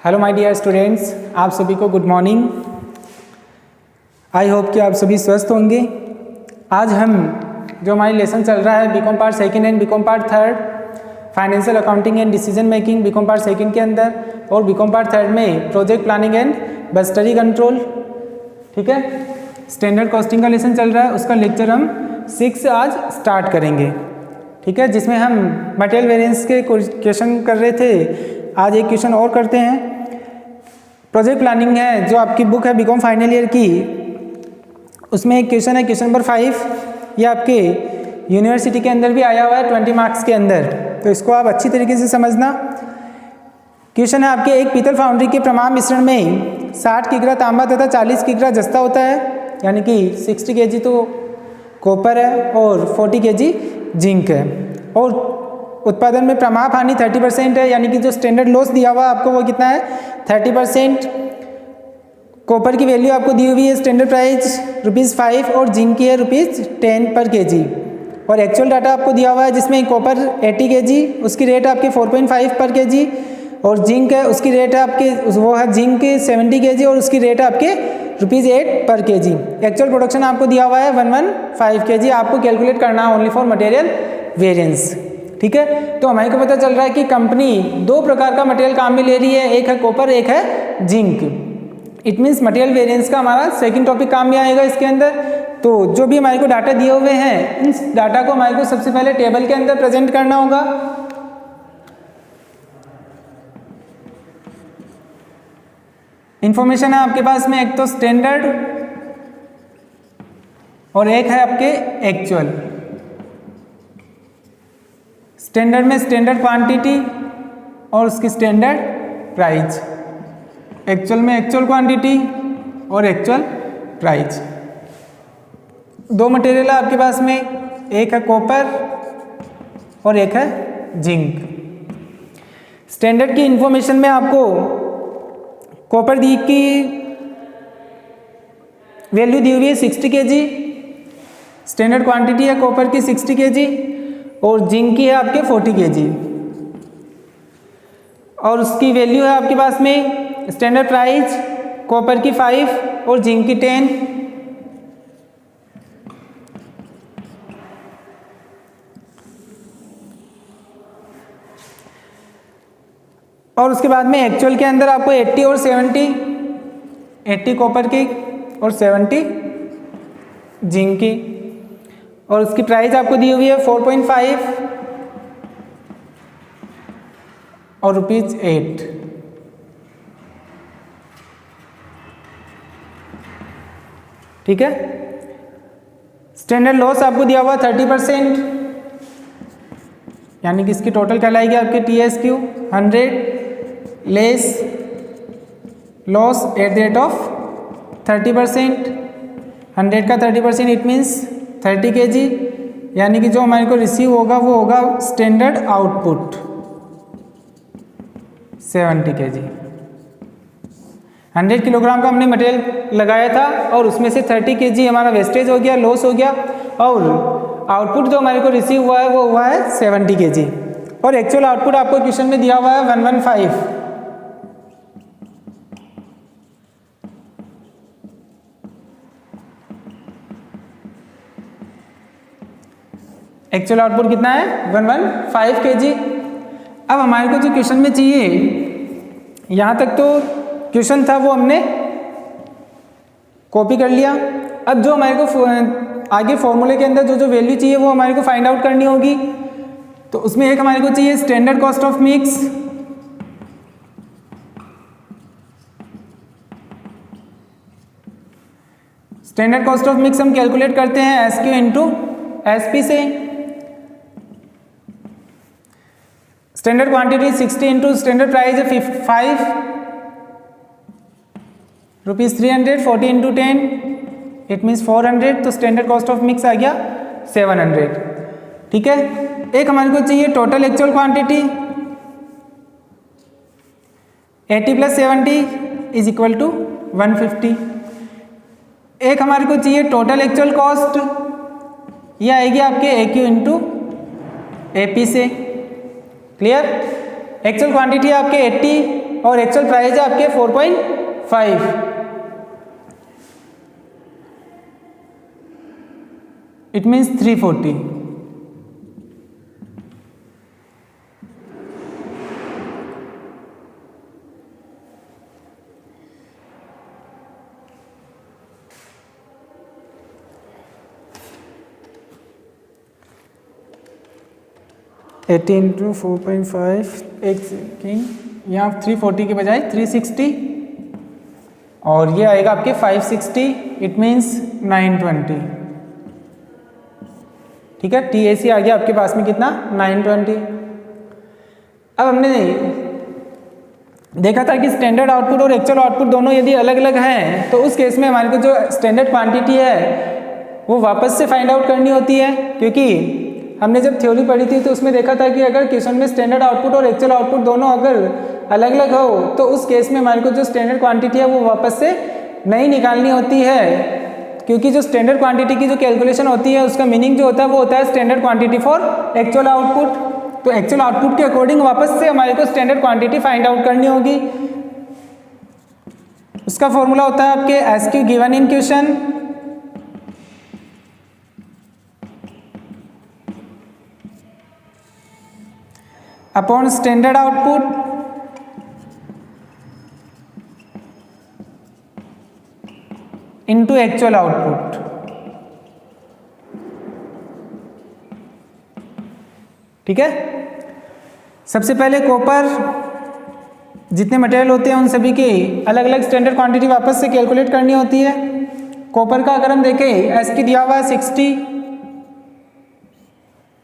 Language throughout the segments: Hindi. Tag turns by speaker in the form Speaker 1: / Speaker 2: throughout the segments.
Speaker 1: हेलो माय डियर स्टूडेंट्स, आप सभी को गुड मॉर्निंग। आई होप कि आप सभी स्वस्थ होंगे। आज हम जो हमारी लेसन चल रहा है BCom part second and BCom part third financial accounting and decision making BCom part second के अंदर और बीकॉम पार्ट थर्ड में project planning and budgetary control, ठीक है, स्टैंडर्ड कॉस्टिंग का लेसन चल रहा है। उसका लेक्चर हम 6 आज स्टार्ट करेंगे, ठीक है, जिसमें हम मटेरियल वेरिएंस के क्वेश्चन कर रहे थे। आज एक क्वेश्चन और करते हैं। प्रोजेक्ट प्लानिंग है जो आपकी बुक है बीकॉम फाइनल ईयर की, उसमें एक क्वेश्चन है, क्वेश्चन नंबर 5। ये आपके यूनिवर्सिटी के अंदर भी आया हुआ है 20 मार्क्स के अंदर, तो इसको आप अच्छी तरीके से समझना। क्वेश्चन है आपके, एक पीतल फाउंड्री के प्रमाण मिश्रण में 60 किग्रा तांबा तथा 40 किग्रा जस्ता होता है, यानी कि 60 kg तो कॉपर है और 40 kg जिंक है, और उत्पादन में प्रमाप हानि 30% है, यानी कि जो स्टैंडर्ड लॉस दिया हुआ आपको वो कितना है 30%। कॉपर की वैल्यू आपको दी हुई है स्टैंडर्ड प्राइस ₹5 और जिंक की है ₹10 पर kg, और एक्चुअल डाटा आपको दिया हुआ है जिसमें कॉपर 80 kg, उसकी रेट आपके 4.5 पर kg, और जिंक है उसकी रेट है आपके वो है जिंक 70 kg और उसकी रेट है आपके ₹8 पर kg। एक्चुअल प्रोडक्शन आपको दिया हुआ है 115 kg। आपको कैलकुलेट करना है ओनली फॉर मटेरियल वेरिएंस, ठीक है। तो हमारे को पता चल रहा है कि कंपनी 2 प्रकार का मटेरियल काम में ले रही है, एक है कॉपर, एक है zinc. It means material variance का हमारा सेकंड टॉपिक काम में आएगा इसके अंदर। तो जो भी हमारे को डाटा दिए हुए हैं, इस डाटा को हमारे को सबसे पहले टेबल के अंदर प्रेजेंट करना होगा। इंफॉर्मेशन है आपके पास में, एक तो स्टैंडर्ड और एक है आपके एक्चुअल। स्टैंडर्ड में स्टैंडर्ड क्वांटिटी और उसकी स्टैंडर्ड प्राइस, एक्चुअल में एक्चुअल क्वांटिटी और एक्चुअल प्राइस। 2 मटेरियल है आपके पास में, एक है कॉपर और एक है जिंक। स्टैंडर्ड की इंफॉर्मेशन में आपको कॉपर दी की वैल्यू दी हुई है 60 kg, स्टैंडर्ड क्वांटिटी है कॉपर की 60 kg और जिंक की है आपके 40 kg, और उसकी वैल्यू है आपके पास में स्टैंडर्ड प्राइस कॉपर की 5 और जिंक की 10। और उसके बाद में एक्चुअल के अंदर आपको 80 और 70, 80 कॉपर की और 70 जिंक की, और उसकी प्राइस आपको दी हुई है 4.5 और ₹8। ठीक है। स्टैंडर्ड लॉस आपको दिया हुआ 30%, यानी कि इसकी टोटल कहलाएगी आपके TSQ 100 less loss at the rate of 30%। 100 का 30% इट मीन्स 30 kg, यानी कि जो हमारे को रिसीव होगा वो होगा स्टैंडर्ड आउटपुट 70 kg। 100 किलोग्राम का हमने मटेरियल लगाया था और उसमें से 30 kg हमारा वेस्टेज हो गया, लॉस हो गया, और आउटपुट जो हमारे को रिसीव हुआ है वो हुआ है 70 kg, और एक्चुअल आउटपुट आपको क्वेश्चन में दिया हुआ है 115। एक्चुअल आउटपुट कितना है 115 kg। अब हमारे को जो क्वेश्चन में चाहिए, यहाँ तक तो क्वेश्चन था वो हमने कॉपी कर लिया। अब जो हमारे को आगे फॉर्मूले के अंदर जो जो वैल्यू चाहिए वो हमारे को फाइंड आउट करनी होगी। तो उसमें एक हमारे को चाहिए standard cost of mix, standard cost of mix हम कैलकुलेट करते हैं SQ इंटू SP से। Standard quantity 60 into standard price है 5 ₹300, 40 इंटू 10 इट मीन्स 400, तो स्टैंडर्ड कॉस्ट ऑफ मिक्स आ गया 700। ठीक है। एक हमारे को चाहिए total actual quantity, 80 + 70 is equal to 150। एक हमारे को चाहिए टोटल एक्चुअल कॉस्ट, ये आएगी आपके AQ इंटू AP से। क्लियर। एक्चुअल क्वांटिटी आपके 80 और एक्चुअल प्राइस है आपके 4.5। It means 340। एटी इंटू 4.5, एक सेकेंड, यहाँ 340 के बजाय 360 और ये आएगा आपके 560। It means 920। ठीक है, TAC आ गया आपके पास में कितना, 920। अब हमने देखा था कि स्टैंडर्ड आउटपुट और एक्चुअल आउटपुट दोनों यदि अलग अलग हैं तो उस केस में हमारे को जो स्टैंडर्ड क्वांटिटी है वो वापस से फाइंड आउट करनी होती है, क्योंकि हमने जब थ्योरी पढ़ी थी तो उसमें देखा था कि अगर क्वेश्चन में स्टैंडर्ड आउटपुट और एक्चुअल आउटपुट दोनों अगर अलग अलग हो तो उस केस में हमारे को जो स्टैंडर्ड क्वांटिटी है वो वापस से नहीं निकालनी होती है, क्योंकि जो स्टैंडर्ड क्वांटिटी की जो कैलकुलेशन होती है उसका मीनिंग जो होता है वो होता है standard quantity for actual output. तो एक्चुअल आउटपुट के अकॉर्डिंग वापस से हमारे को स्टैंडर्ड क्वांटिटी फाइंड आउट करनी होगी। उसका फॉर्मूला होता है आपके SQ given in question upon standard output into actual output. ठीक है, सबसे पहले कॉपर जितने मटेरियल होते हैं उन सभी की अलग अलग स्टैंडर्ड क्वांटिटी वापस से कैलकुलेट करनी होती है। कॉपर का अगर हम देखें SQ दिया हुआ है 60,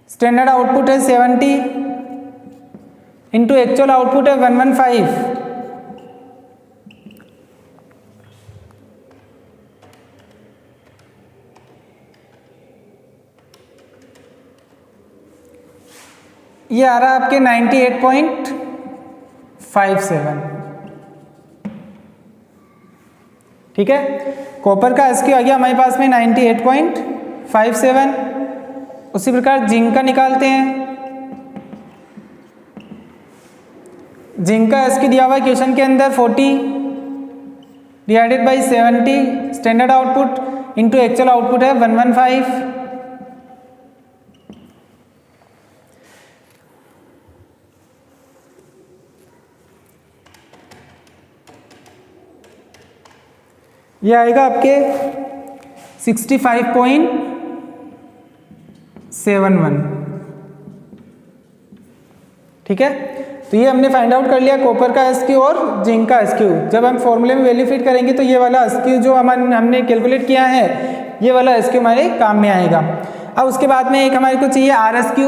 Speaker 1: स्टैंडर्ड आउटपुट है 70 इंटू एक्चुअल आउटपुट है 115। ये आ रहा है आपके 98.57। ठीक है, कॉपर का SQ आ गया हमारे पास में 98.57। उसी प्रकार जिंक का निकालते हैं। जिंक का SQ दिया हुआ है क्वेश्चन के अंदर 40 divided by 70, standard output into actual output है 115। ये आएगा आपके 65.71। ठीक है, तो ये हमने फाइंड आउट कर लिया कॉपर का SQ और जिंक का SQ। जब हम फॉर्मूले में वैल्यू फिट करेंगे तो ये वाला SQ जो हमने कैलकुलेट किया है ये वाला SQ हमारे काम में आएगा। अब उसके बाद में एक हमारे को चाहिए RSQ,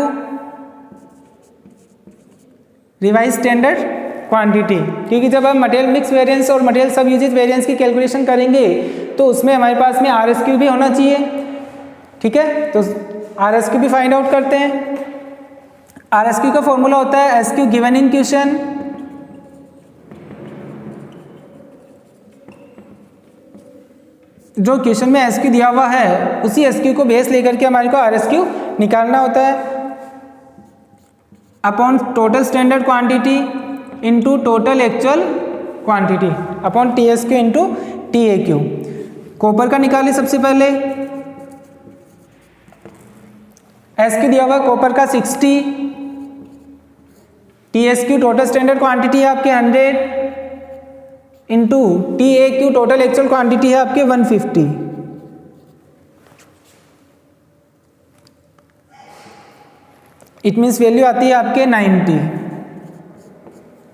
Speaker 1: रिवाइज स्टैंडर्ड क्वांटिटी, क्योंकि जब हम मटेरियल मिक्स वेरिएंस और मटेरियल सब यूजेज वेरिएंस की कैलकुलेशन करेंगे तो उसमें हमारे पास में RSQ भी होना चाहिए। ठीक है, तो RSQ भी फाइंड आउट करते हैं। RSQ का फॉर्मूला होता है SQ गिवन इन क्वेश्चन जो क्वेश्चन में SQ दिया हुआ है उसी SQ को बेस लेकर के हमारे को RSQ निकालना होता है upon total standard quantity into total actual quantity upon TSQ into TAQ। Copper का निकालिए सबसे पहले। SQ दिया हुआ कॉपर का 60, TSQ टोटल स्टैंडर्ड क्वांटिटी है आपके 100 into TAQ total actual quantity है आपके 150। इट मीन्स वैल्यू आती है आपके 90।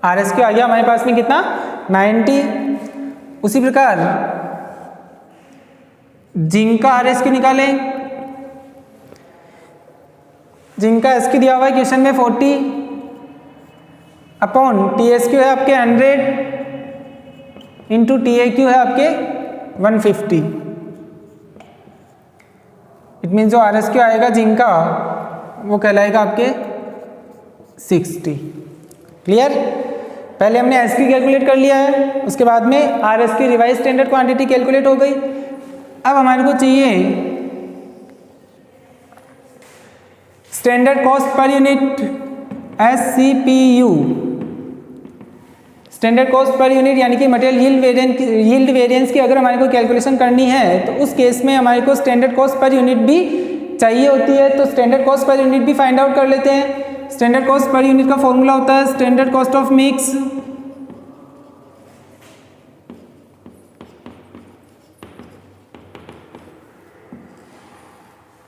Speaker 1: RSQ आ गया हमारे पास में कितना, 90। उसी प्रकार जिंक का RSQ निकालें। जिंक का SQ दिया हुआ है क्वेश्चन में 40 अपॉन TSQ है आपके 100 इंटू TAQ है आपके 150। इट मीन्स जो RSQ आएगा जिंक का वो कहलाएगा आपके 60। क्लियर, पहले हमने SQ कैलकुलेट कर लिया है, उसके बाद में RSQ revise standard quantity calculate हो गई। अब हमारे को चाहिए standard cost per unit SCPU। Standard cost per unit यानी कि मटेरियल यील्ड वेरिएंस की अगर हमारे को कैलकुलेशन करनी है तो उस केस में हमारे को स्टैंडर्ड कॉस्ट पर यूनिट भी चाहिए होती है। तो स्टैंडर्ड कॉस्ट पर यूनिट भी फाइंड आउट कर लेते हैं। स्टैंडर्ड कॉस्ट पर यूनिट का फॉर्मूला होता है standard cost of mix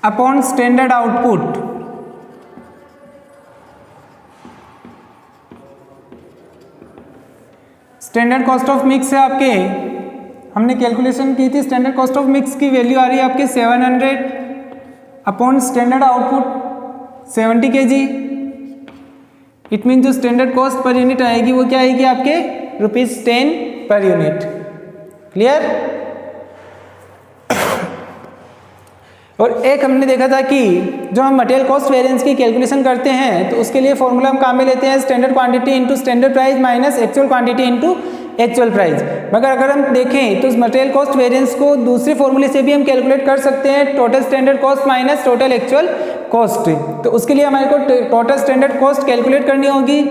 Speaker 1: upon standard output. Standard cost of mix है आपके, हमने कैलकुलेशन की थी, स्टैंडर्ड कॉस्ट ऑफ मिक्स की वैल्यू आ रही है आपके 700 upon standard output 70 kg। It mean जो स्टैंडर्ड कॉस्ट पर यूनिट आएगी वो क्या आएगी आपके ₹10 पर यूनिट। क्लियर। और एक हमने देखा था कि जो हम मटेरियल कॉस्ट वेरिएंस की कैलकुलेशन करते हैं तो उसके लिए फॉर्मूला हम काम में लेते हैं standard quantity into standard price minus actual quantity into actual price. मगर अगर हम देखें तो उस मटेरियल कॉस्ट वेरिएंस को दूसरे फॉर्मूले से भी हम कैलकुलेट कर सकते हैं, total standard cost minus total actual cost. तो उसके लिए हमारे को टोटल स्टैंडर्ड कॉस्ट कैलकुलेट करनी होगी।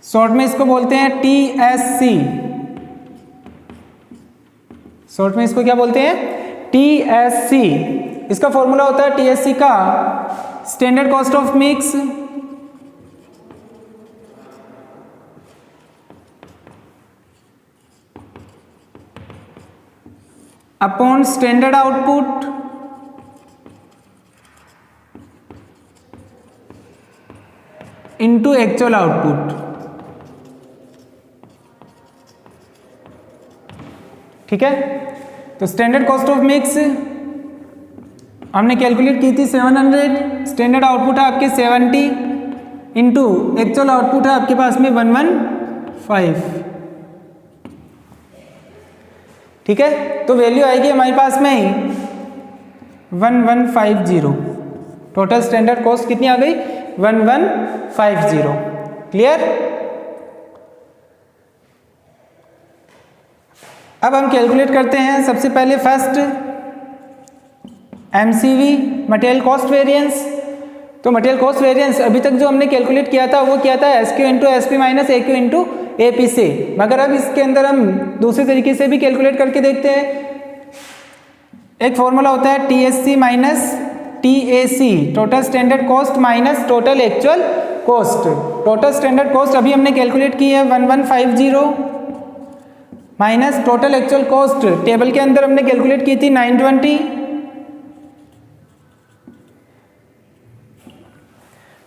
Speaker 1: शॉर्ट में इसको बोलते हैं TSC। शॉर्ट में इसको क्या बोलते हैं TSC। इसका फॉर्मूला होता है TSC का standard cost of mix upon standard output into actual output. ठीक है। तो स्टैंडर्ड कॉस्ट ऑफ मिक्स हमने कैलकुलेट की थी 700, स्टैंडर्ड आउटपुट है आपके 70 इंटू एक्चुअल आउटपुट है आपके पास में 115। ठीक है। तो वैल्यू आएगी हमारे पास में 1150। टोटल स्टैंडर्ड कॉस्ट कितनी आ गई 1150। क्लियर। अब हम कैलकुलेट करते हैं सबसे पहले first MCV material cost variance. तो मटेरियल कॉस्ट वेरिएंस अभी तक जो हमने कैलकुलेट किया था वो किया था SQ into SP minus AQ into AP से। मगर अब इसके अंदर हम दूसरे तरीके से भी कैलकुलेट करके देखते हैं। एक फॉर्मूला होता है TSC minus TAC, total standard cost minus total actual cost. Total standard cost अभी हमने कैलकुलेट की है 1150 minus total actual cost table के अंदर हमने कैलकुलेट की थी 920।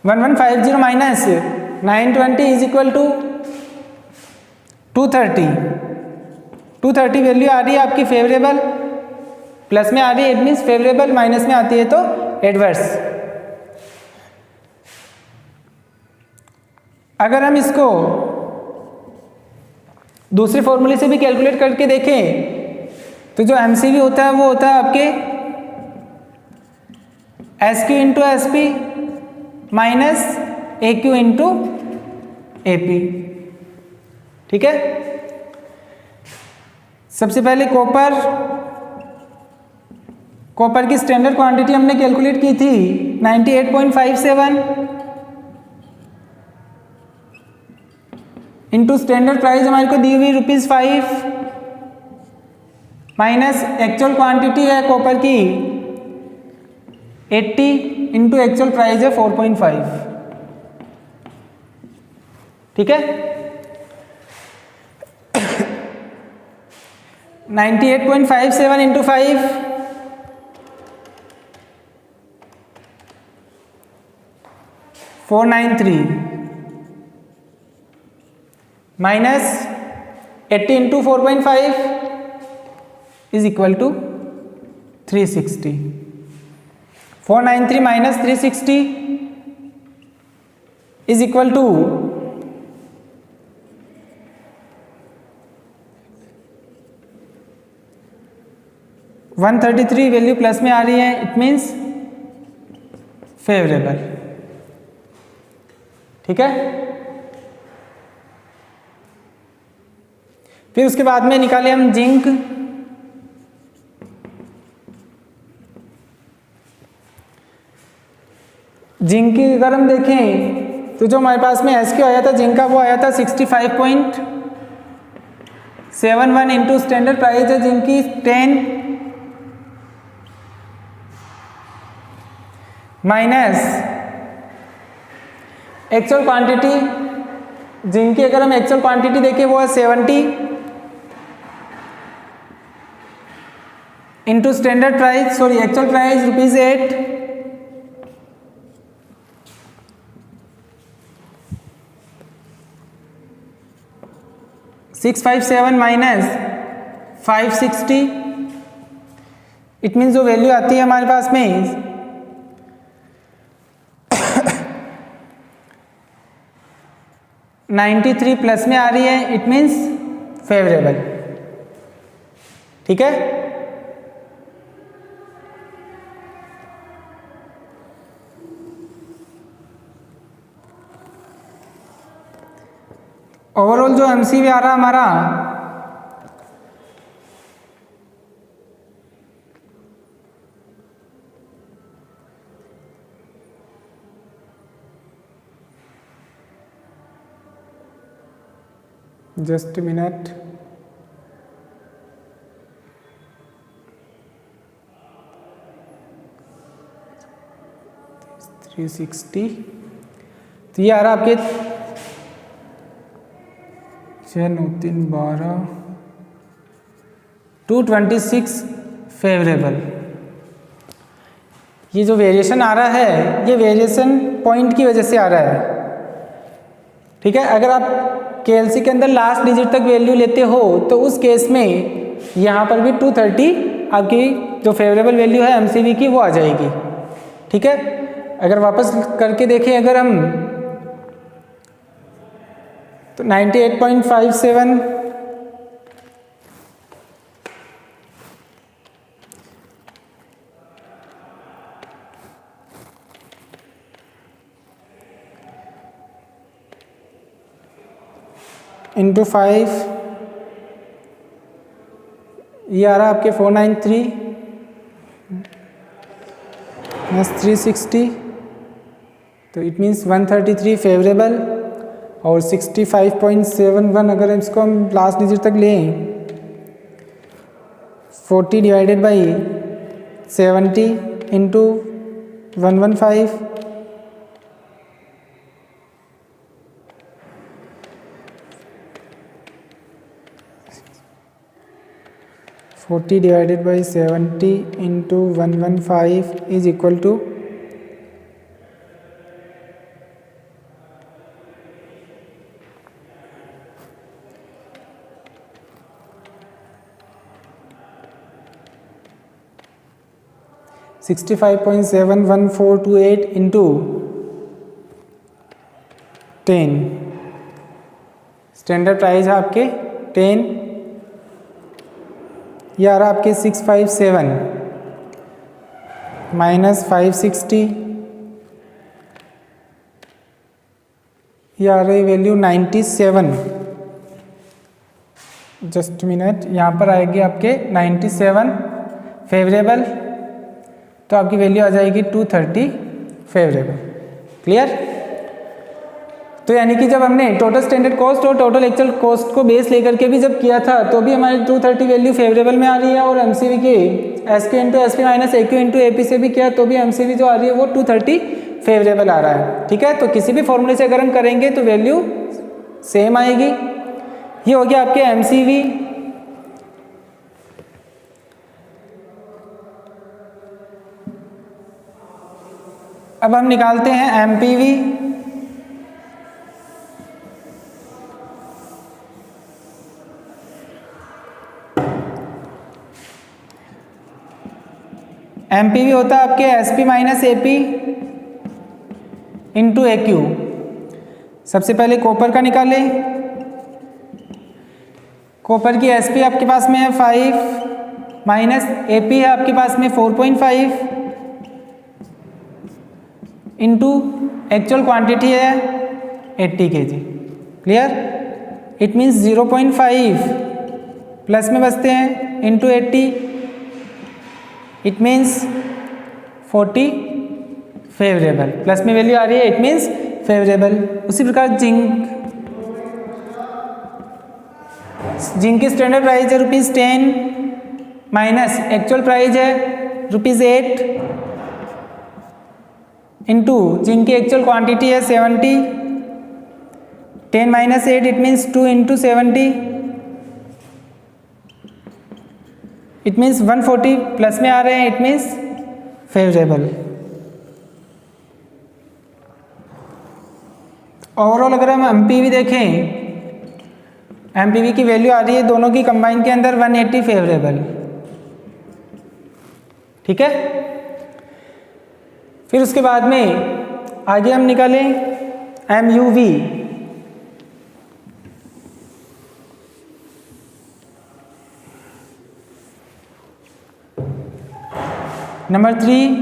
Speaker 1: 1150 minus 920 is equal to 230। 230 value आ रही है आपकी फेवरेबल, प्लस में आ रही है इट मीन्स फेवरेबल, माइनस में आती है तो एडवर्स। अगर हम इसको दूसरे फॉर्मूले से भी कैलकुलेट करके देखें तो जो MCV होता है वो होता है आपके SQ into SP minus AQ into AP। ठीक है। सबसे पहले कॉपर की स्टैंडर्ड क्वांटिटी हमने कैलकुलेट की थी 98.57 इंटू स्टैंडर्ड प्राइस हमारे को दी हुई ₹5 माइनस एक्चुअल क्वांटिटी है कॉपर की 80 इंटू एक्चुअल प्राइस है 4.5। ठीक है। 98.57 into 5 493 minus 80 into 4.5 is equal to 360। 493 minus 360 is equal to 133। Value plus में आ रही है इट मीन्स फेवरेबल। ठीक है। फिर उसके बाद में निकाले हम जिंक। जिंक की अगर हम देखें तो जो हमारे पास में एस क्यू आया था जिंक का, वो आया था 65.71 इंटू स्टैंडर्ड प्राइस है जिंक की 10 माइनस एक्चुअल क्वांटिटी जिंक की अगर हम एक्चुअल क्वांटिटी देखें वो है 70 into standard price, sorry actual price ₹8। 657 minus 560, it means जो वैल्यू आती है हमारे पास में 93 प्लस में आ रही है, इट मीन्स फेवरेबल। ठीक है, ओवरऑल जो एमसीवी आ रहा हमारा जस्ट मिनट, $360, तो ये आ रहा आपके 6, 9, 3, 12, 226 फेवरेबल। ये जो वेरिएशन आ रहा है ये वेरिएशन पॉइंट की वजह से आ रहा है। ठीक है, अगर आप केएलसी के अंदर लास्ट डिजिट तक वैल्यू लेते हो तो उस केस में यहाँ पर भी 230 आपकी जो फेवरेबल वैल्यू है एमसीवी की वो आ जाएगी। ठीक है, अगर वापस करके देखें अगर हम तो 98.57 इंटू 5, ये आ रहा आपके 493 प्लस 360, तो इट मीन्स 133 फेवरेबल। और 65.71 अगर इसको हम लास्ट डिजिट तक लें 40 divided by 70 into 115, 40 divided by 70 into 115 is equal to 65.71428 into 10। Standard price है आपके 10, ये आ रहा आपके 657 माइनस 560, ये आ रही वैल्यू 97। जस्ट मिनट, यहाँ पर आएगी आपके 97 फेवरेबल, तो आपकी वैल्यू आ जाएगी 230 फेवरेबल। क्लियर? तो यानी कि जब हमने टोटल स्टैंडर्ड कॉस्ट और टोटल एक्चुअल कॉस्ट को बेस लेकर के भी जब किया था तो भी हमारी 230 वैल्यू फेवरेबल में आ रही है, और एमसीवी की SQ into SP minus AQ into AP से भी किया तो भी एमसीवी जो आ रही है वो 230 फेवरेबल आ रहा है। ठीक है, तो किसी भी फॉर्मूले से अगर हम करेंगे तो वैल्यू सेम आएगी। ये हो गया आपके एमसीवी। अब हम निकालते हैं एमपीवी। एमपीवी होता है आपके SP minus AP into AQ. सबसे पहले कॉपर का निकालें। कॉपर की एसपी आपके पास में है 5 माइनस एपी है आपके पास में 4.5 इंटू एक्चुअल क्वांटिटी है 80 kg। Clear? It means 0.5 plus में बचते हैं into 80, it means 40 favourable, plus में वैल्यू आ रही है, इट मीन्स फेवरेबल। उसी प्रकार जिंक की स्टैंडर्ड प्राइस है ₹10 माइनस एक्चुअल प्राइस है ₹8 इंटू जिंक की एक्चुअल क्वांटिटी है 70, 10 minus 8 it means 2 into 70, it means 140 plus में आ रहे हैं, इट मीन्स फेवरेबल। ओवरऑल अगर हम एमपीवी देखें, एमपीवी की वैल्यू आ रही है दोनों की कंबाइन के अंदर 180 फेवरेबल, ठीक है। फिर उसके बाद में आगे हम निकालें MUV. Number 3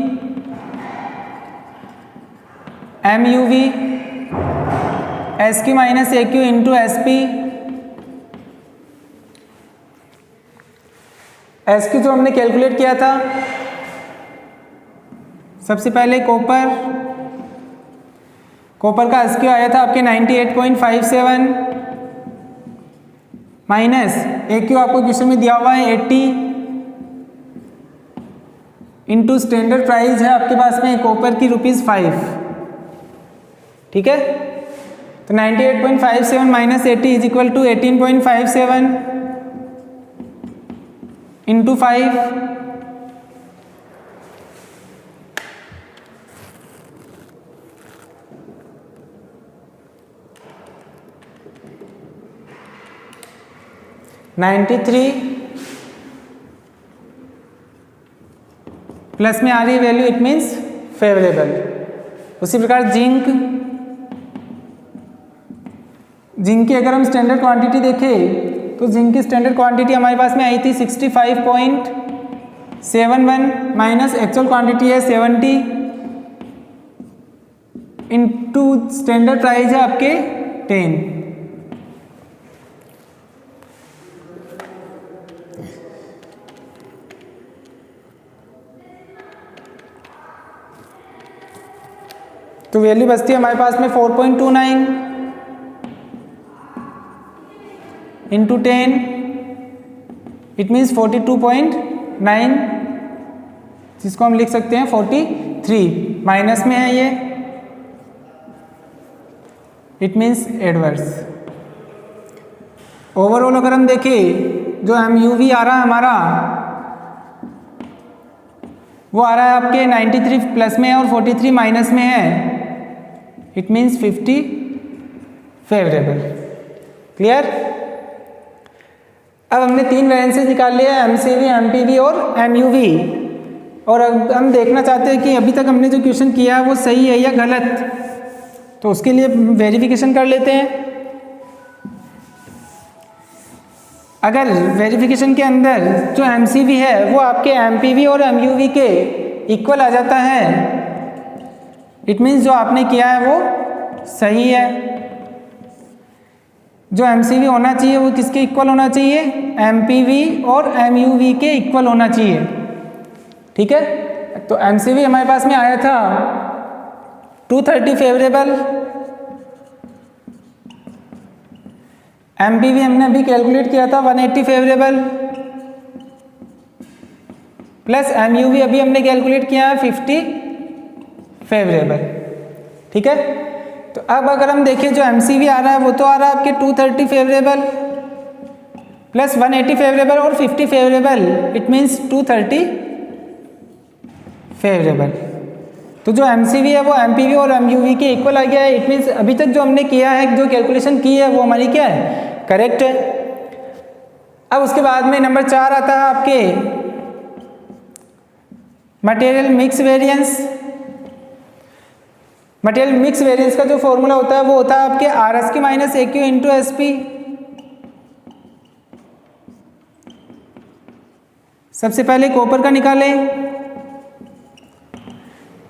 Speaker 1: MUV SQ minus AQ into SP। SQ जो हमने कैलकुलेट किया था, सबसे पहले कॉपर का SQ आया था आपके 98.57 माइनस AQ आपको क्वेश्चन में दिया हुआ है 80 इंटू स्टैंडर्ड प्राइस है आपके पास में कॉपर की ₹5, ठीक है। तो 98.57 minus 80 is equal to 18.57 into 5, $93 plus में आ रही वैल्यू, इट मीन्स फेवरेबल। उसी प्रकार जिंक की अगर हम स्टैंडर्ड क्वांटिटी देखें तो जिंक की स्टैंडर्ड क्वांटिटी हमारे पास में आई थी 65.71 माइनस एक्चुअल क्वांटिटी है 70 इंटू स्टैंडर्ड प्राइस है आपके 10। तो वैल्यू बचती है हमारे पास में 4.29 इंटू 10, इट मीन्स 42.9, जिसको हम लिख सकते हैं 43, माइनस में है ये, इट मीन्स एडवर्स। ओवरऑल अगर हम देखें जो एमयूवी आ रहा है हमारा, वो आ रहा है आपके 93 प्लस में है और 43 माइनस में है, इट मीन्स 50 फेवरेबल। क्लियर। अब हमने 3 वैलेंसेज निकाल लिया, एमसीवी, एमपीवी और एमयूवी, और अब हम देखना चाहते हैं कि अभी तक हमने जो क्वेश्चन किया है वो सही है या गलत, तो उसके लिए वेरिफिकेशन कर लेते हैं। अगर वेरिफिकेशन के अंदर जो एमसीवी है वो आपके एमपीवी और एमयूवी के इक्वल आ जाता है, इट मीन्स जो आपने किया है वो सही है। जो एमसीवी होना चाहिए वो किसके इक्वल होना चाहिए, एमपीवी और एमयूवी के इक्वल होना चाहिए, ठीक है। तो एमसीवी हमारे पास में आया था 230 फेवरेबल, एमपीवी हमने अभी कैलकुलेट किया था 180 फेवरेबल, प्लस एमयूवी अभी हमने कैलकुलेट किया है 50 फेवरेबल, ठीक है। तो अब अगर हम देखें जो एमसीवी आ रहा है वो तो आ रहा है आपके 230 फेवरेबल प्लस 180 फेवरेबल और 50 फेवरेबल, इट मीन्स 230 फेवरेबल। तो जो एमसीवी है वो एमपीवी और एमयूवी के इक्वल आ गया है, इट मीन्स अभी तक जो हमने किया है, जो कैलकुलेशन की है वो हमारी क्या है, करेक्ट है। अब उसके बाद में नंबर 4 आता है आपके material mix variance. Material mix variance का जो फॉर्मूला होता है वो होता है आपके RSQ minus AQ into SP। सबसे पहले कॉपर का निकालें।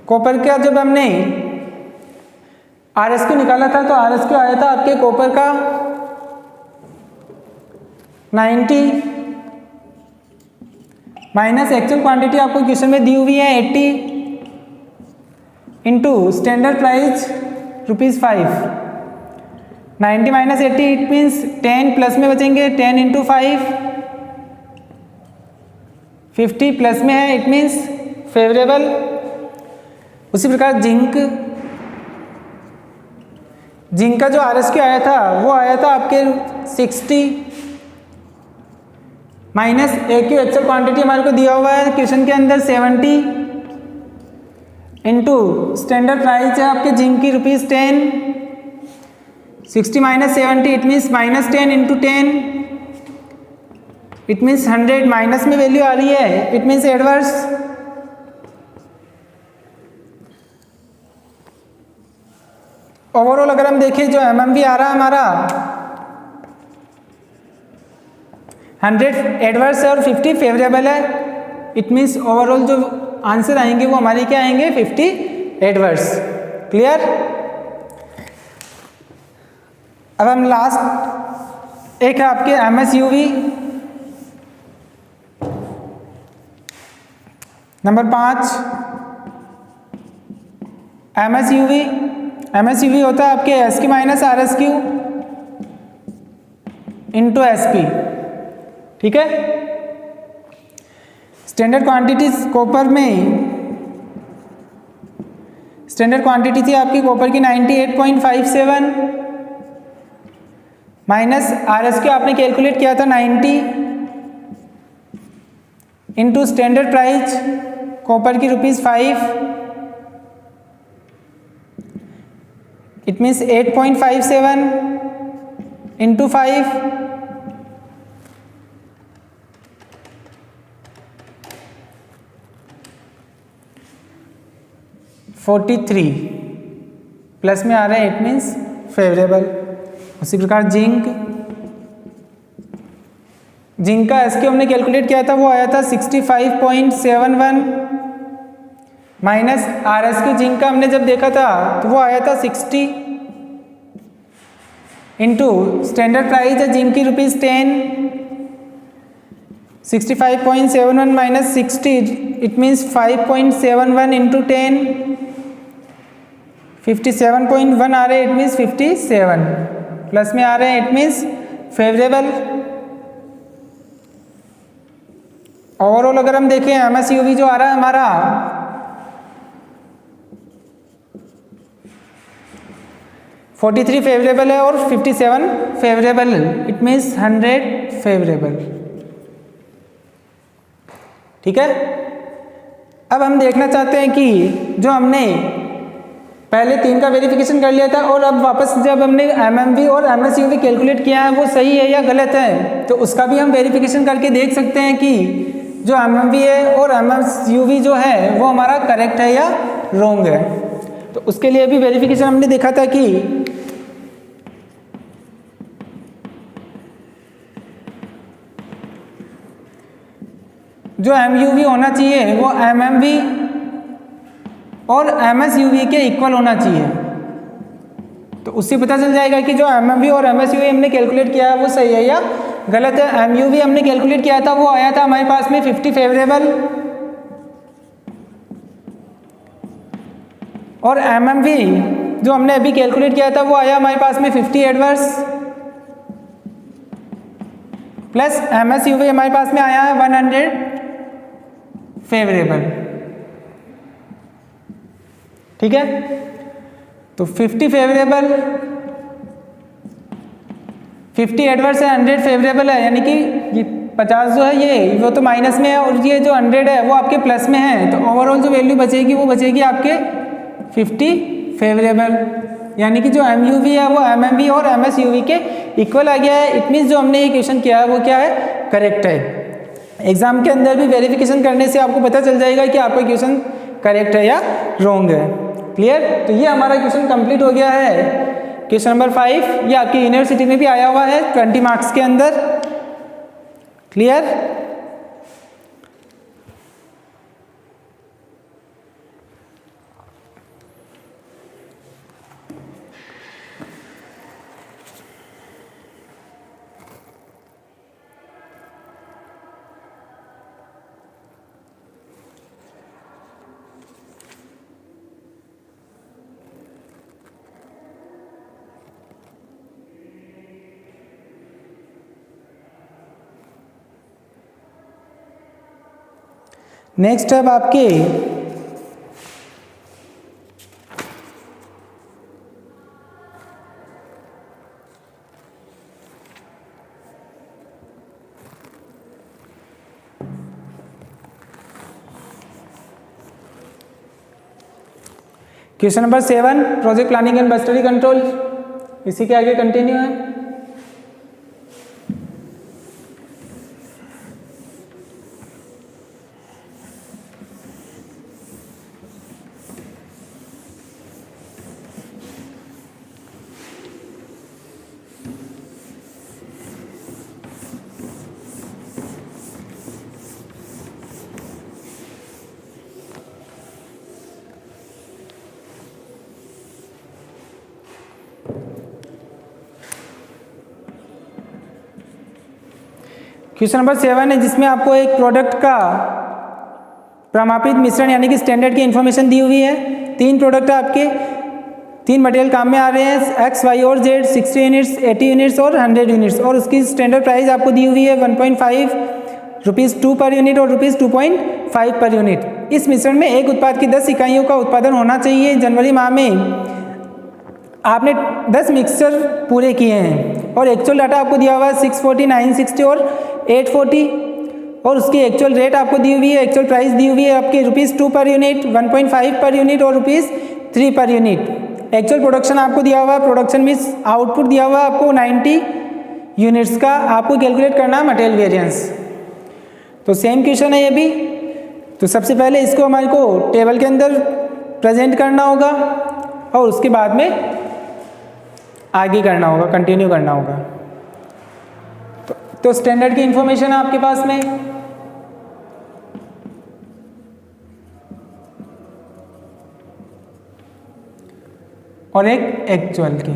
Speaker 1: कॉपर का जब हमने RSQ निकाला था तो RSQ आया था आपके कॉपर का 90 माइनस एक्चुअल क्वांटिटी आपको क्वेश्चन में दी हुई है 80 into standard price ₹5। 90 minus 80 it means 10 plus में बचेंगे, 10 इंटू 5 50 प्लस में है, इट मीन्स फेवरेबल। उसी प्रकार जिंक का जो RSQ आया था वो आया था आपके 60 माइनस AQ एक्चुअल क्वांटिटी हमारे को दिया हुआ है क्वेश्चन के अंदर 70 इंटू स्टैंडर्ड प्राइस है आपके जिंक की ₹10। 60 minus 70 it means minus 10 into 10 it means 100 minus में वैल्यू आ रही है, इट मीन्स एडवर्स। ओवरऑल अगर हम देखें जो MMV आ रहा है हमारा 100 एडवर्स है और 50 फेवरेबल है, इट मीन्स ओवरऑल जो आंसर आएंगे वो हमारे क्या आएंगे 50 एडवर्स। क्लियर। अब हम लास्ट एक है आपके MSUV नंबर 5। MSUV होता है आपके SQ minus RSQ into SP। ठीक है। स्टैंडर्ड क्वांटिटीज कॉपर में स्टैंडर्ड क्वांटिटी थी आपकी कॉपर की 98.57 माइनस RSQ आपने कैलकुलेट किया था 90 इंटू स्टैंडर्ड प्राइस कॉपर की ₹5 इट मीन्स 8.57 इंटू 5 43 प्लस में आ रहा है, इट मीन्स फेवरेबल। उसी प्रकार जिंक का SQ हमने कैलकुलेट किया था वो आया था 65.71 माइनस RSQ जिंक का हमने जब देखा था तो वो आया था 60 इंटू स्टैंडर्ड प्राइस है जिंक की ₹10। 65.71 माइनस 60 इट मीन्स 5.71 इंटू 10 57.1 आ रहे हैं, इट मीन्स 57 प्लस में आ रहे हैं, इट मीन्स फेवरेबल। ओवरऑल अगर हम देखें MSUV जो आ रहा है हमारा 43 फेवरेबल है और 57 फेवरेबल, इट मीन्स 100 फेवरेबल। ठीक है। अब हम देखना चाहते हैं कि जो हमने पहले 3 का वेरिफिकेशन कर लिया था और अब वापस जब हमने MMV और MSUV कैलकुलेट किया है वो सही है या गलत है, तो उसका भी हम वेरिफिकेशन करके देख सकते हैं कि जो MMV है और MSUV जो है वो हमारा करेक्ट है या रॉन्ग है। तो उसके लिए भी वेरिफिकेशन हमने देखा था कि जो MUV होना चाहिए वो MMV और MSUV के इक्वल होना चाहिए। तो उससे पता चल जाएगा कि जो MMV और MSUV हमने कैलकुलेट किया है वो सही है या गलत है। MUV हमने कैलकुलेट किया था वो आया था हमारे पास में 50 फेवरेबल और MMV जो हमने अभी कैलकुलेट किया था वो आया हमारे पास में 50 एडवर्स प्लस MSUV हमारे पास में आया है 100 फेवरेबल। ठीक है। तो 50 फेवरेबल 50 एडवर्स है, 100 फेवरेबल है, यानी कि ये 50 जो है ये वो तो माइनस में है और ये जो 100 है वो आपके प्लस में है। तो ओवरऑल जो वैल्यू बचेगी वो बचेगी आपके 50 फेवरेबल, यानी कि जो MUV है वो MMV और MSUV के इक्वल आ गया है। इट मीन्स जो हमने ये क्वेश्चन किया है वो क्या है, करेक्ट है। एग्जाम के अंदर भी वेरिफिकेशन करने से आपको पता चल जाएगा कि आपका क्वेश्चन करेक्ट है या रॉन्ग है। क्लियर। तो ये हमारा क्वेश्चन कंप्लीट हो गया है। क्वेश्चन नंबर 5 ये आपकी यूनिवर्सिटी में भी आया हुआ है 20 मार्क्स के अंदर। क्लियर। नेक्स्ट अब आपके question number 7 project planning and budgetary control, इसी के आगे कंटिन्यू है। क्वेश्चन नंबर 7 है जिसमें आपको एक प्रोडक्ट का प्रमाणित मिश्रण यानी कि स्टैंडर्ड की इंफॉर्मेशन दी हुई है। 3 प्रोडक्ट आपके 3 मटेरियल काम में आ रहे हैं, एक्स वाई और जेड, 60 यूनिट्स, 80 यूनिट्स और 100 यूनिट्स, और उसकी स्टैंडर्ड प्राइस आपको दी हुई है 1.5 रुपीज़ 2 पर यूनिट और रुपीज़ 2.5 पर यूनिट। इस मिश्रण में एक उत्पाद की 10 इकाइयों का उत्पादन होना चाहिए। जनवरी माह में आपने 10 मिक्सचर पूरे किए हैं और एक्चुअल डाटा आपको दिया हुआ है 640, 960 और 840, और उसकी एक्चुअल रेट आपको दी हुई है, एक्चुअल प्राइस दी हुई है आपकी rupees 2 per unit, 1.5 per unit और rupees 3 per unit. Actual production आपको दिया हुआ है, प्रोडक्शन मीन्स आउटपुट दिया हुआ है आपको 90 यूनिट्स का, आपको कैलकुलेट करना है मटेरियल वेरिएंस। तो सेम क्वेश्चन है ये भी। तो सबसे पहले इसको हमारे को टेबल के अंदर प्रेजेंट करना होगा और उसके बाद में आगे करना होगा, कंटिन्यू करना होगा। तो स्टैंडर्ड की इंफॉर्मेशन है आपके पास में, और एक एक्चुअल की।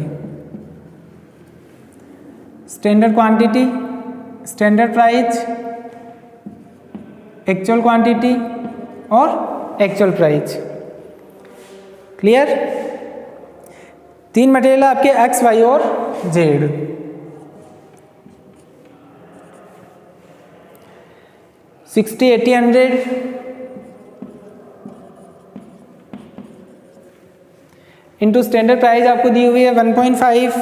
Speaker 1: Standard quantity, standard price, actual quantity और एक्चुअल प्राइस। क्लियर? 3 मटेरियल है आपके एक्स, वाई और जेड। $60, $80, $100 इंटू स्टैंडर्ड प्राइस आपको दी हुई है 1.5,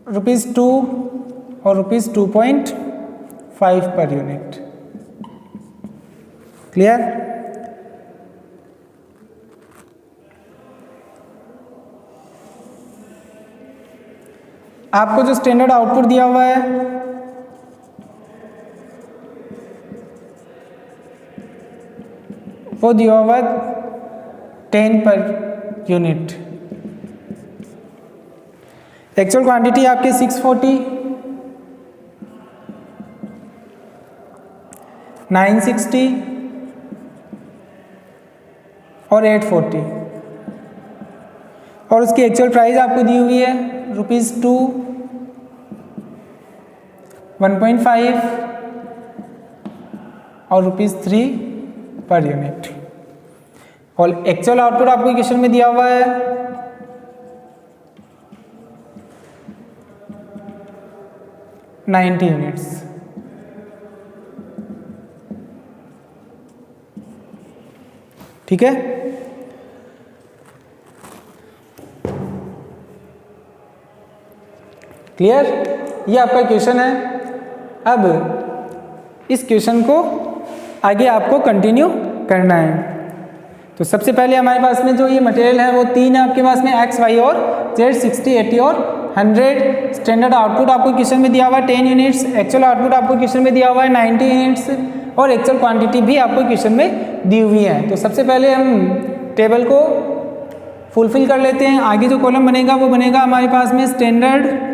Speaker 1: रुपीज़ 2 और रुपीज़ 2.5 पर यूनिट। क्लियर? आपको जो स्टैंडर्ड आउटपुट दिया हुआ है वो दिया हुआ है 10 पर यूनिट। एक्चुअल क्वांटिटी आपके 640, 960 और 840, और उसकी एक्चुअल प्राइस आपको दी हुई है रुपीज़ 2, 1.5 और रुपीज़ 3 पर यूनिट। और एक्चुअल आउटपुट आपको क्वेश्चन में दिया हुआ है 90 यूनिट्स। ठीक है? क्लियर? ये आपका क्वेश्चन है। अब इस क्वेश्चन को आगे आपको कंटिन्यू करना है। तो सबसे पहले हमारे पास में जो ये मटेरियल है वो 3 है आपके पास में, एक्स, वाई और जेड, 60, 80 और 100। स्टैंडर्ड आउटपुट आपको क्वेश्चन में दिया हुआ है 10 यूनिट्स, एक्चुअल आउटपुट आपको क्वेश्चन में दिया हुआ है 90 यूनिट्स, और एक्चुअल क्वांटिटी भी आपको क्वेश्चन में दी हुई है। तो सबसे पहले हम टेबल को फुलफिल कर लेते हैं। आगे जो कॉलम बनेगा वो बनेगा हमारे पास में standard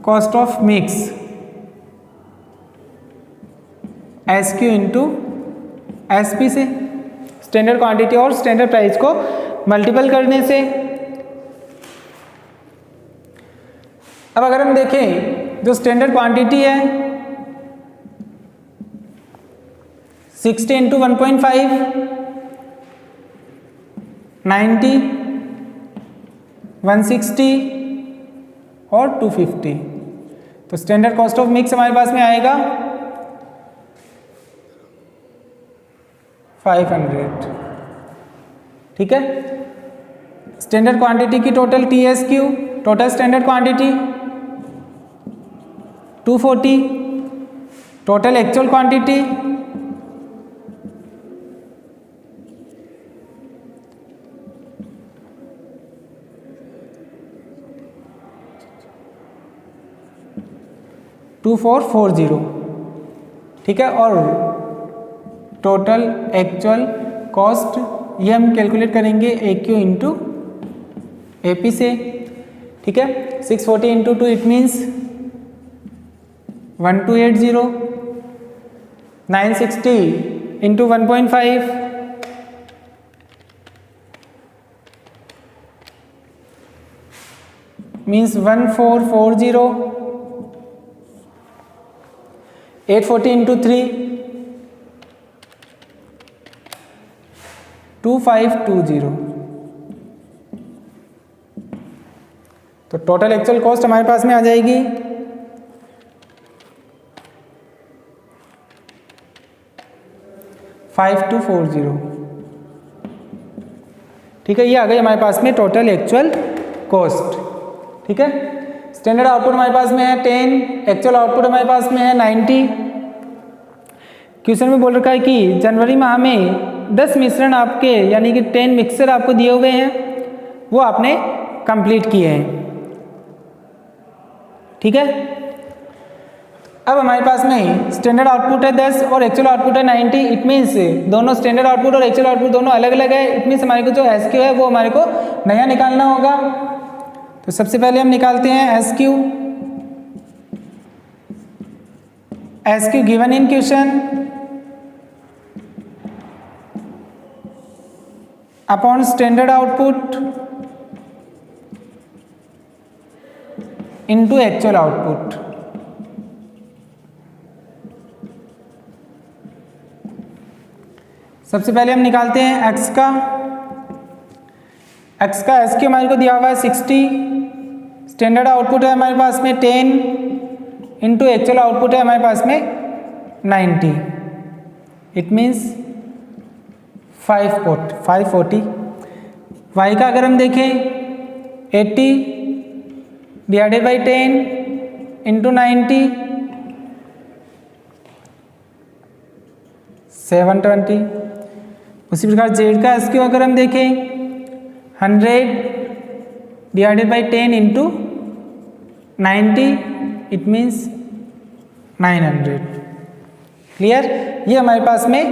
Speaker 1: cost of mix SQ into SP से, स्टैंडर्ड क्वांटिटी और स्टैंडर्ड प्राइस को मल्टीपल करने से। अब अगर हम देखें जो स्टैंडर्ड क्वांटिटी है 60 इंटू 1.5, 90 160 और 250। तो स्टैंडर्ड कॉस्ट ऑफ मिक्स हमारे पास में आएगा 500। ठीक है। स्टैंडर्ड क्वांटिटी की total TSQ, total standard quantity 240, total actual quantity 2440। ठीक है। और टोटल एक्चुअल कॉस्ट ये हम कैलकुलेट करेंगे AQ इंटू AP से। ठीक है। 640 into 2 it means 1280, 960 into 1.5 means 1440, 840 into 3 2520। तो टोटल एक्चुअल कॉस्ट हमारे पास में आ जाएगी 5240। ठीक है। ये आ गई हमारे पास में टोटल एक्चुअल कॉस्ट। ठीक है। स्टैंडर्ड आउटपुट हमारे पास में है 10, एक्चुअल आउटपुट हमारे पास में है 90। क्वेश्चन में बोल रखा है कि जनवरी माह में 10 मिश्रण आपके यानी कि 10 मिक्सर आपको दिए हुए हैं, वो आपने कंप्लीट किए हैं। ठीक है। अब हमारे पास में स्टैंडर्ड आउटपुट है 10 और एक्चुअल आउटपुट है 90। इट मीन्स दोनों स्टैंडर्ड आउटपुट और एक्चुअल आउटपुट दोनों अलग अलग है। इट मीन्स हमारे को जो SQ है वो हमारे को नया निकालना होगा। तो सबसे पहले हम निकालते हैं SQ given in question upon standard output into actual output. सबसे पहले हम निकालते हैं x का SQ हमारे को दिया हुआ है 60, स्टैंडर्ड आउटपुट है हमारे पास में 10 इंटू एक्चुअल आउटपुट है हमारे पास में 90। It means 540। y का अगर हम देखें 80 डिवाइडेड बाई 10 इंटू 90 720। उसी प्रकार z का SQ अगर हम देखें 100 divided by 10 into 90 it means 900। Clear. ये हमारे पास में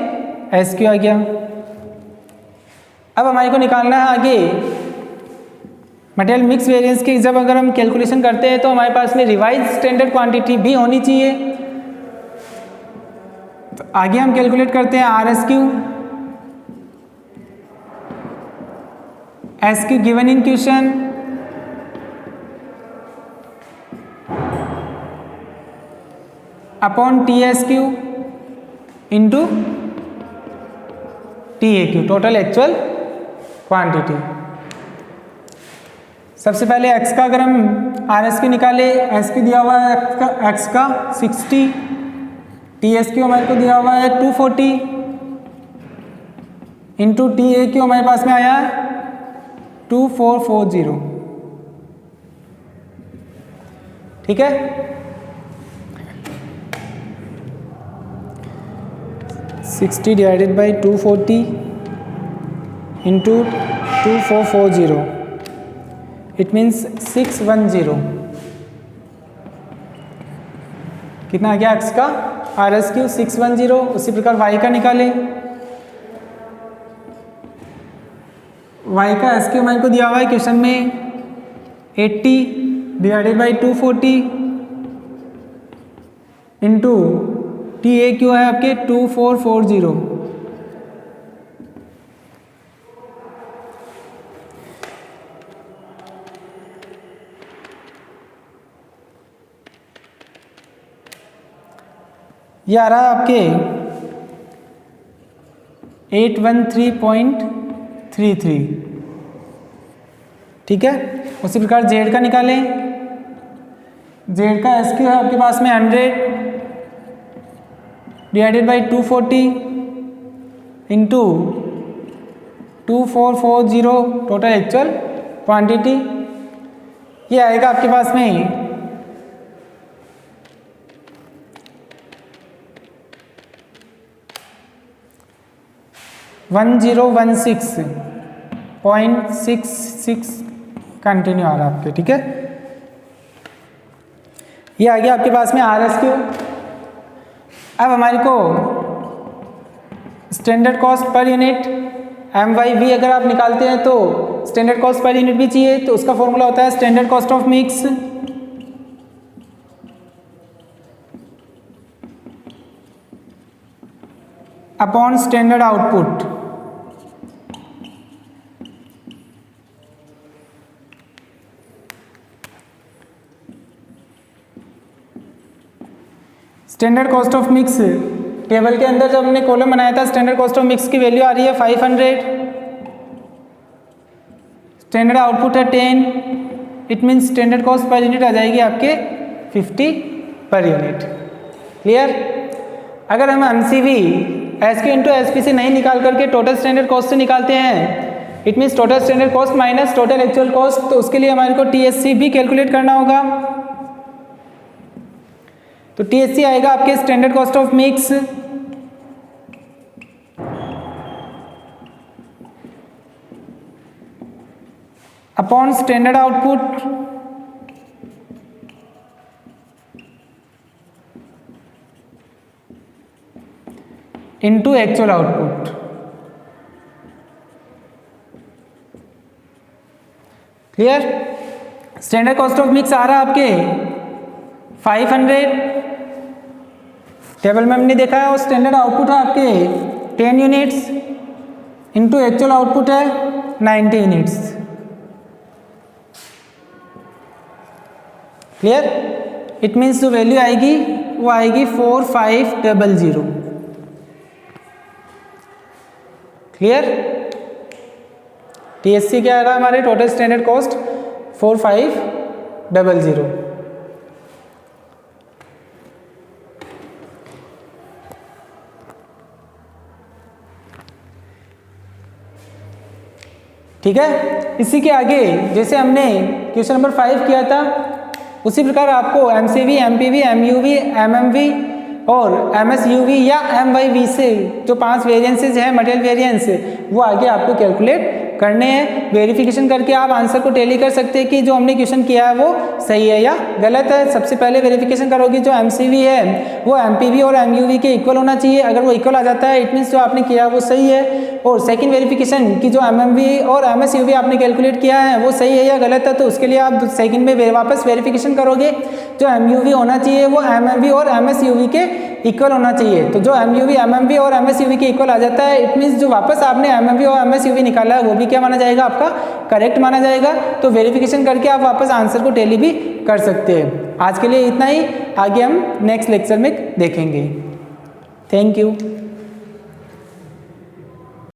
Speaker 1: SQ आ गया। अब हमारे को निकालना है आगे मटेरियल मिक्स वेरिएंस की। जब अगर हम कैलकुलेशन करते हैं तो हमारे पास में रिवाइज स्टैंडर्ड क्वांटिटी भी होनी चाहिए। तो आगे हम कैलकुलेट करते हैं SQ given in question upon TSQ into TAQ, total actual quantity. सबसे पहले x का अगर हम RSQ निकाले, SQ दिया हुआ है x का 60, TSQ हमारे को दिया हुआ है 240 इंटू TAQ हमारे पास में आया 2440। ठीक है। 60 divided by 240 into 2440 it means 610। कितना आ गया x का RSQ 610। उसी प्रकार y का निकालें। y का SQ हमारे को दिया हुआ है क्वेश्चन में 80 डिवाइडेड बाई 240 इंटू TAQ है आपके 2440। ये आ रहा है आपके 813.33। ठीक है। उसी प्रकार जेड का निकालें, जेड का एस क्यू है आपके पास में 100 divided by 240 into 2440 total actual quantity, ये आएगा आपके पास में 1016.66 कंटिन्यू आ रहा है आपके, ठीक है। ये आ गया आपके पास में आर एस क्यू। अब हमारे को standard cost per unit MYV अगर आप निकालते हैं तो स्टैंडर्ड कॉस्ट पर यूनिट भी चाहिए, तो उसका फॉर्मूला होता है standard cost of mix upon standard output. Standard cost of mix table के अंदर जब हमने कॉलम बनाया था, स्टैंडर्ड कॉस्ट ऑफ मिक्स की वैल्यू आ रही है 500, स्टैंडर्ड आउटपुट है 10, it means standard cost per unit आ जाएगी आपके 50 पर यूनिट। क्लियर। अगर हम MCV SQ इंटू SPC नहीं निकाल करके टोटल स्टैंडर्ड कॉस्ट से निकालते हैं, it means total standard cost minus total actual cost, तो उसके लिए हमारे को TSC भी कैलकुलेट करना होगा। तो TSC आएगा आपके standard cost of mix upon standard output into actual output. Clear. Standard cost of mix आ रहा है आपके 500, टेबल में हमने देखा है, और स्टैंडर्ड आउटपुट है आपके 10 यूनिट्स इनटू एक्चुअल आउटपुट है 90 यूनिट्स। क्लियर। इट मीन्स जो वैल्यू आएगी वो आएगी 4500। क्लियर। TSC क्या आ रहा है हमारे टोटल स्टैंडर्ड कॉस्ट 4500। ठीक है। इसी के आगे जैसे हमने क्वेश्चन नंबर 5 किया था, उसी प्रकार आपको MCV, MPV, MUV, MMV और MSUV या MYV से जो 5 वेरिएंसेज हैं मटेरियल वेरिएंस, वो आगे आपको कैलकुलेट करने हैं। वेरिफिकेशन करके आप आंसर को टैली कर सकते हैं कि जो हमने क्वेश्चन किया है वो सही है या गलत है। सबसे पहले वेरिफिकेशन करोगे जो MCV है वो MPV और MUV के इक्वल होना चाहिए। अगर वो इक्वल आ जाता है इट मीन्स जो आपने किया वो सही है। और सेकंड वेरिफिकेशन कि जो MMV और MSUV आपने कैलकुलेट किया है वो सही है या गलत है, तो उसके लिए आप सेकंड में वापस वेरिफिकेशन करोगे। जो MUV होना चाहिए वो MMV और MSUV के इक्वल होना चाहिए। तो जो MUV, MMV और MSUV के इक्वल आ जाता है इट मीन्स जो वापस आपने MMV और MSUV निकाला है वो भी क्या माना जाएगा, आपका करेक्ट माना जाएगा। तो वेरिफिकेशन करके आप वापस आंसर को टैली भी कर सकते हैं। आज के लिए इतना ही, आगे हम नेक्स्ट लेक्चर में देखेंगे। Thank you.